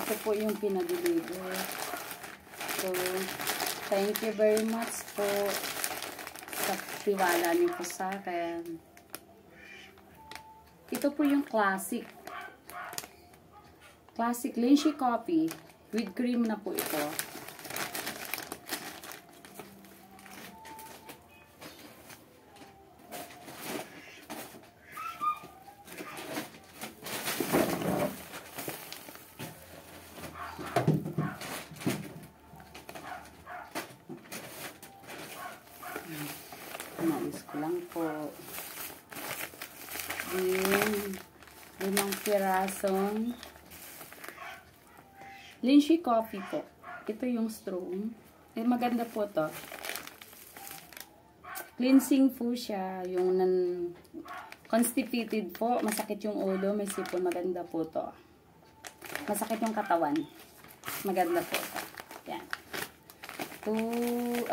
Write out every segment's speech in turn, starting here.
Ito po yung pinag-deliver. So, thank you very much po sa tiwala niyo po sa akin. Ito po yung classic Lychee coffee. With cream na po ito. Nais ko lang po. Then, 5 pirasong Lychee coffee po. Ito yung straw. Maganda po to. Cleansing po siya. Yung constipated po. Masakit yung ulo. May sipon. Maganda po to. Masakit yung katawan. Maganda po to. Yan. 2, 3,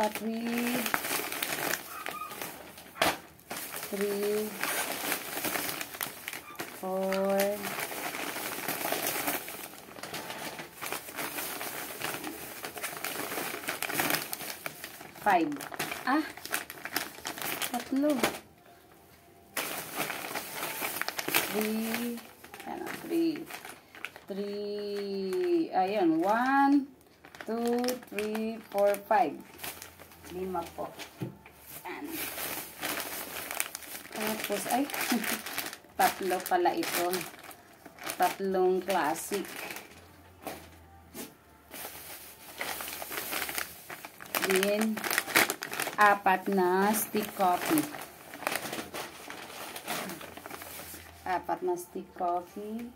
4, 5. 3. 3. Ayan. 1, 2, 3, 4, 5. 5 po. Ayan. Tapos, 3 pala ito. 3 classic. Then, 4 na stick coffee. 4 na stick coffee.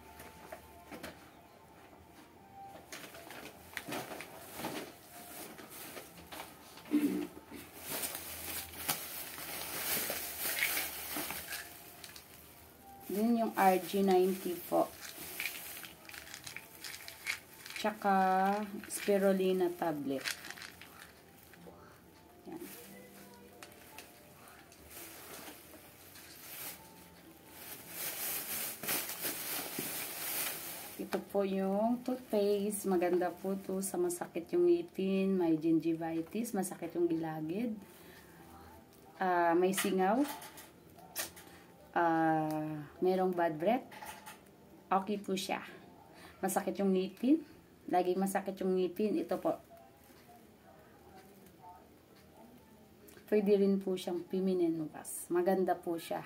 Then, yung RG90 po. Tsaka, spirulina tablet. Yan. Ito po yung toothpaste. Maganda po to sa masakit yung ngipin, may gingivitis, masakit yung gilagid, may singaw, merong bad breath. Okay po siya. Masakit yung ngipin. Laging masakit yung ngipin. Ito po. Pwede rin po siyang feminine wash. Maganda po siya.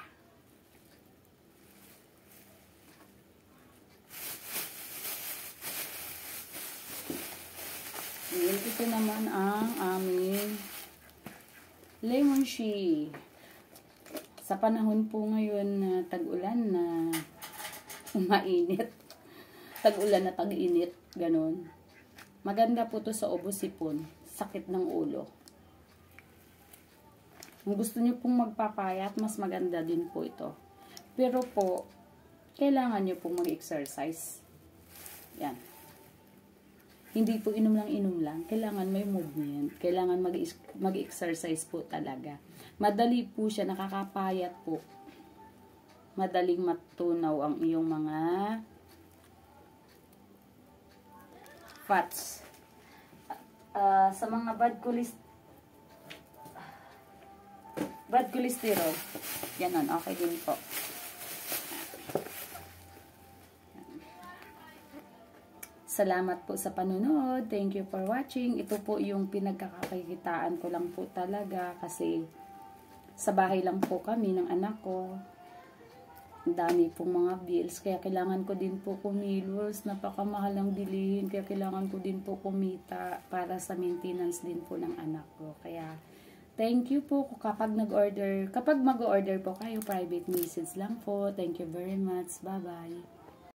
Ito naman ang aming lemon tea. Sa panahon po ngayon na tag-ulan na mainit. Tag-ulan na tag-init. Ganon. Maganda po to sa ubo, sipon. Sakit ng ulo. Kung gusto niyo pong magpapayat, mas maganda din po ito. Pero po, kailangan niyo pong mag-exercise. Yan. Hindi po inom lang. Kailangan may movement. Kailangan mag-exercise po talaga. Madali po siya, nakakapayat po. Madaling matunaw ang iyong mga fats. Sa mga bad cholesterol, yan okay din po. Salamat po sa panonood. Thank you for watching. Ito po yung pinagkakakitaan ko lang po talaga kasi sa bahay lang po kami ng anak ko. Ang dami pong mga bills. Kaya kailangan ko din po kumilos. Napakamahal ang bilihin. Kaya kailangan ko din po kumita para sa maintenance din po ng anak ko. Kaya thank you po kapag mag-order po kayo, private message lang po. Thank you very much. Bye-bye.